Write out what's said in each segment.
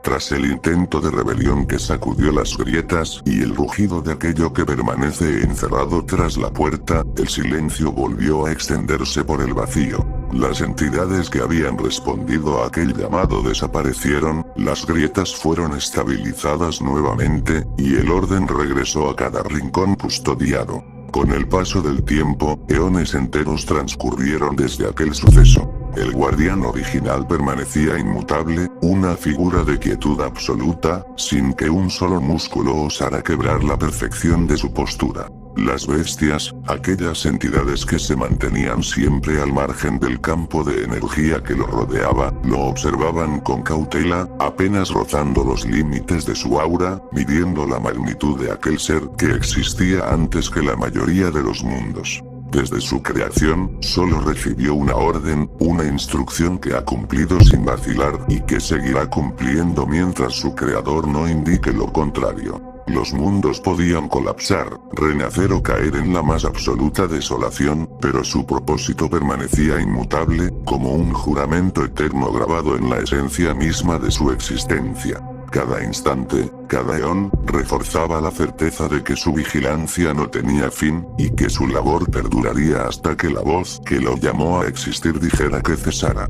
Tras el intento de rebelión que sacudió las grietas y el rugido de aquello que permanece encerrado tras la puerta, el silencio volvió a extenderse por el vacío. Las entidades que habían respondido a aquel llamado desaparecieron, las grietas fueron estabilizadas nuevamente, y el orden regresó a cada rincón custodiado. Con el paso del tiempo, eones enteros transcurrieron desde aquel suceso. El guardián original permanecía inmutable, una figura de quietud absoluta, sin que un solo músculo osara quebrar la perfección de su postura. Las bestias, aquellas entidades que se mantenían siempre al margen del campo de energía que lo rodeaba, lo observaban con cautela, apenas rozando los límites de su aura, midiendo la magnitud de aquel ser que existía antes que la mayoría de los mundos. Desde su creación, solo recibió una orden, una instrucción que ha cumplido sin vacilar y que seguirá cumpliendo mientras su creador no indique lo contrario. Los mundos podían colapsar, renacer o caer en la más absoluta desolación, pero su propósito permanecía inmutable, como un juramento eterno grabado en la esencia misma de su existencia. Cada instante, cada eón, reforzaba la certeza de que su vigilancia no tenía fin, y que su labor perduraría hasta que la voz que lo llamó a existir dijera que cesara.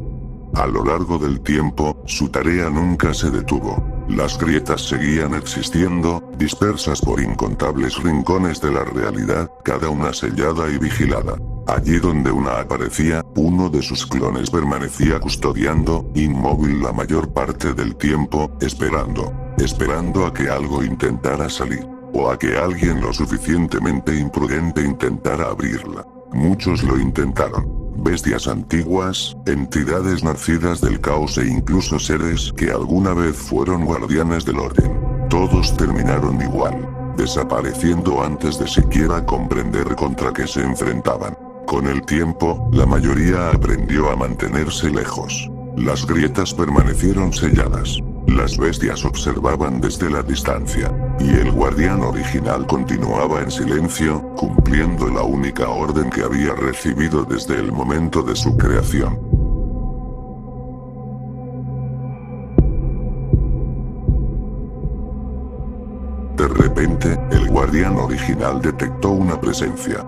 A lo largo del tiempo, su tarea nunca se detuvo. Las grietas seguían existiendo, dispersas por incontables rincones de la realidad, cada una sellada y vigilada. Allí donde una aparecía, uno de sus clones permanecía custodiando, inmóvil la mayor parte del tiempo, esperando a que algo intentara salir, o a que alguien lo suficientemente imprudente intentara abrirla. Muchos lo intentaron. Bestias antiguas, entidades nacidas del caos e incluso seres que alguna vez fueron guardianes del orden. Todos terminaron igual, desapareciendo antes de siquiera comprender contra qué se enfrentaban. Con el tiempo, la mayoría aprendió a mantenerse lejos. Las grietas permanecieron selladas. Las bestias observaban desde la distancia, y el guardián original continuaba en silencio, cumpliendo la única orden que había recibido desde el momento de su creación. De repente, el guardián original detectó una presencia.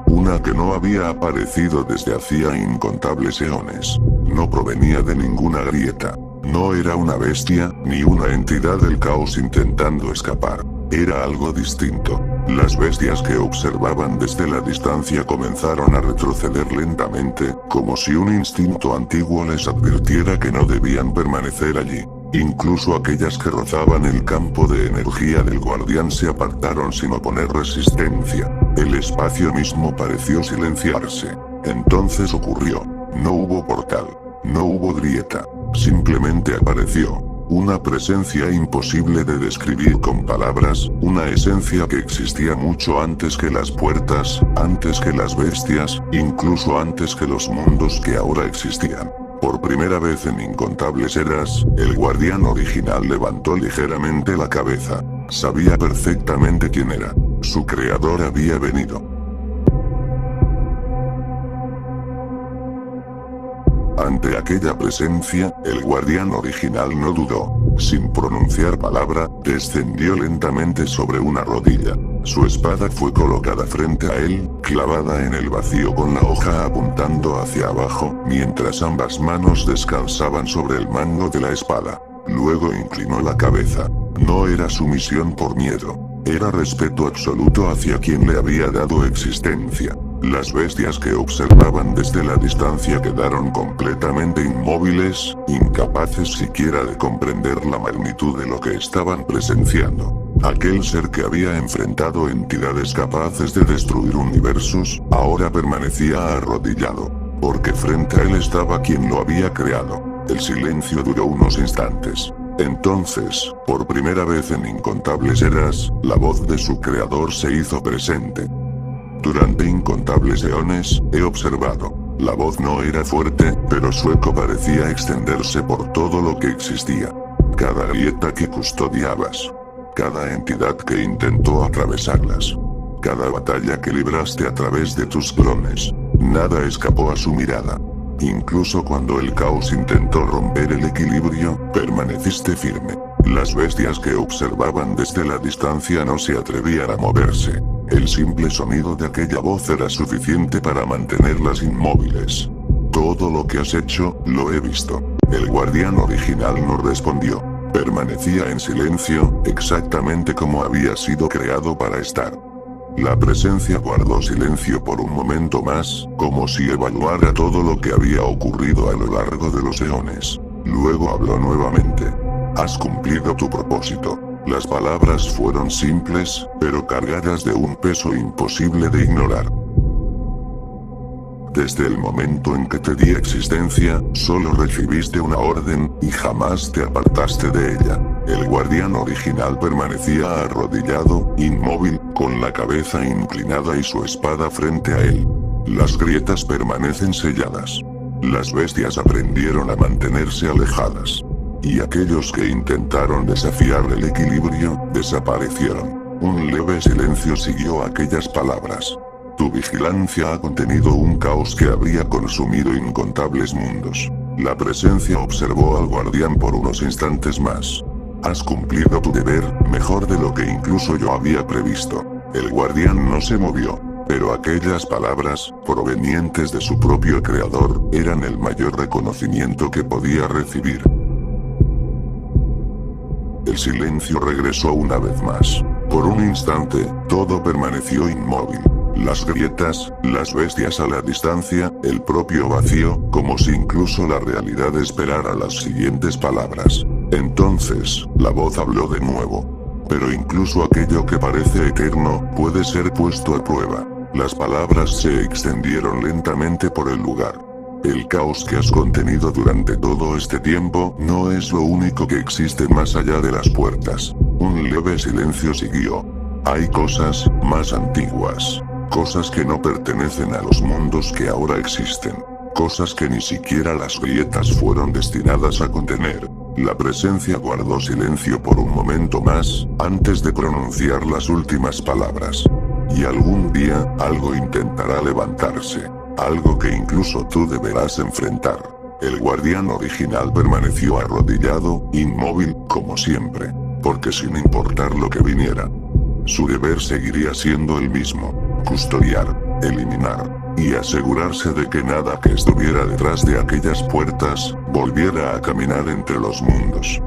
Una que no había aparecido desde hacía incontables eones. No provenía de ninguna grieta. No era una bestia, ni una entidad del caos intentando escapar. Era algo distinto. Las bestias que observaban desde la distancia comenzaron a retroceder lentamente, como si un instinto antiguo les advirtiera que no debían permanecer allí. Incluso aquellas que rozaban el campo de energía del guardián se apartaron sin oponer resistencia. El espacio mismo pareció silenciarse. Entonces ocurrió. No hubo portal. No hubo grieta. Simplemente apareció. Una presencia imposible de describir con palabras, una esencia que existía mucho antes que las puertas, antes que las bestias, incluso antes que los mundos que ahora existían. Por primera vez en incontables eras, el guardián original levantó ligeramente la cabeza. Sabía perfectamente quién era. Su creador había venido. Ante aquella presencia, el guardián original no dudó. Sin pronunciar palabra, descendió lentamente sobre una rodilla. Su espada fue colocada frente a él, clavada en el vacío con la hoja apuntando hacia abajo, mientras ambas manos descansaban sobre el mango de la espada. Luego inclinó la cabeza. No era sumisión por miedo. Era respeto absoluto hacia quien le había dado existencia. Las bestias que observaban desde la distancia quedaron completamente inmóviles, incapaces siquiera de comprender la magnitud de lo que estaban presenciando. Aquel ser que había enfrentado entidades capaces de destruir universos, ahora permanecía arrodillado, porque frente a él estaba quien lo había creado. El silencio duró unos instantes. Entonces, por primera vez en incontables eras, la voz de su creador se hizo presente. Durante incontables eones, he observado. La voz no era fuerte, pero su eco parecía extenderse por todo lo que existía. Cada grieta que custodiabas. Cada entidad que intentó atravesarlas. Cada batalla que libraste a través de tus clones. Nada escapó a su mirada. Incluso cuando el caos intentó romper el equilibrio, permaneciste firme. Las bestias que observaban desde la distancia no se atrevían a moverse. El simple sonido de aquella voz era suficiente para mantenerlas inmóviles. Todo lo que has hecho, lo he visto. El guardián original no respondió. Permanecía en silencio, exactamente como había sido creado para estar. La presencia guardó silencio por un momento más, como si evaluara todo lo que había ocurrido a lo largo de los eones. Luego habló nuevamente. Has cumplido tu propósito. Las palabras fueron simples, pero cargadas de un peso imposible de ignorar. Desde el momento en que te di existencia, solo recibiste una orden, y jamás te apartaste de ella. El guardián original permanecía arrodillado, inmóvil, con la cabeza inclinada y su espada frente a él. Las grietas permanecen selladas. Las bestias aprendieron a mantenerse alejadas. Y aquellos que intentaron desafiar el equilibrio, desaparecieron. Un leve silencio siguió aquellas palabras. Tu vigilancia ha contenido un caos que habría consumido incontables mundos. La presencia observó al guardián por unos instantes más. Has cumplido tu deber, mejor de lo que incluso yo había previsto. El guardián no se movió, pero aquellas palabras, provenientes de su propio creador, eran el mayor reconocimiento que podía recibir. El silencio regresó una vez más. Por un instante, todo permaneció inmóvil. Las grietas, las bestias a la distancia, el propio vacío, como si incluso la realidad esperara las siguientes palabras. Entonces, la voz habló de nuevo. Pero incluso aquello que parece eterno, puede ser puesto a prueba. Las palabras se extendieron lentamente por el lugar. El caos que has contenido durante todo este tiempo, no es lo único que existe más allá de las puertas. Un leve silencio siguió. Hay cosas, más antiguas. Cosas que no pertenecen a los mundos que ahora existen. Cosas que ni siquiera las grietas fueron destinadas a contener. La presencia guardó silencio por un momento más, antes de pronunciar las últimas palabras. Y algún día, algo intentará levantarse. Algo que incluso tú deberás enfrentar. El guardián original permaneció arrodillado, inmóvil, como siempre. Porque sin importar lo que viniera, su deber seguiría siendo el mismo. Custodiar, eliminar, y asegurarse de que nada que estuviera detrás de aquellas puertas, volviera a caminar entre los mundos.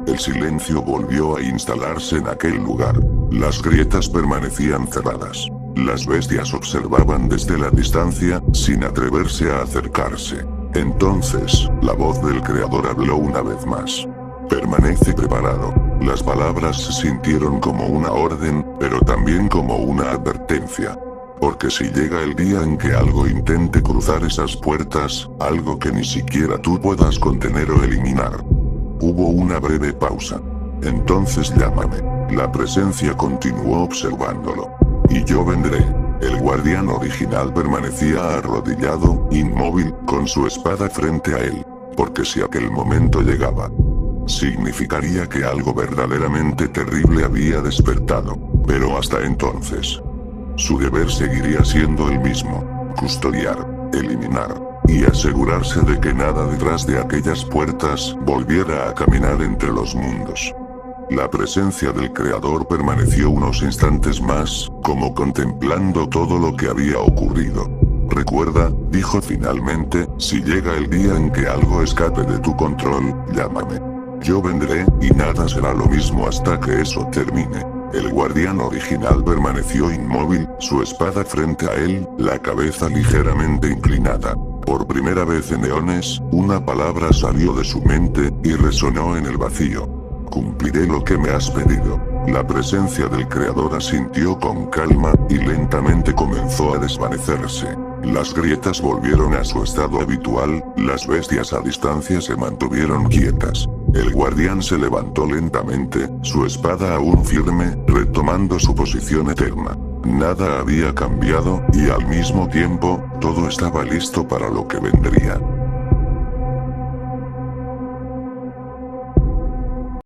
El silencio volvió a instalarse en aquel lugar. Las grietas permanecían cerradas. Las bestias observaban desde la distancia, sin atreverse a acercarse. Entonces, la voz del creador habló una vez más. Permanece preparado. Las palabras se sintieron como una orden, pero también como una advertencia. Porque si llega el día en que algo intente cruzar esas puertas, algo que ni siquiera tú puedas contener o eliminar. Hubo una breve pausa. Entonces llámame. La presencia continuó observándolo. Y yo vendré. El guardián original permanecía arrodillado, inmóvil, con su espada frente a él. Porque si aquel momento llegaba, significaría que algo verdaderamente terrible había despertado. Pero hasta entonces, su deber seguiría siendo el mismo. Custodiar, eliminar, y asegurarse de que nada detrás de aquellas puertas volviera a caminar entre los mundos. La presencia del creador permaneció unos instantes más, como contemplando todo lo que había ocurrido. Recuerda, dijo finalmente, si llega el día en que algo escape de tu control, llámame. Yo vendré, y nada será lo mismo hasta que eso termine. El guardián original permaneció inmóvil, su espada frente a él, la cabeza ligeramente inclinada. Por primera vez en eones, una palabra salió de su mente, y resonó en el vacío. Cumpliré lo que me has pedido. La presencia del creador asintió con calma, y lentamente comenzó a desvanecerse. Las grietas volvieron a su estado habitual, las bestias a distancia se mantuvieron quietas. El guardián se levantó lentamente, su espada aún firme, retomando su posición eterna. Nada había cambiado, y al mismo tiempo, todo estaba listo para lo que vendría.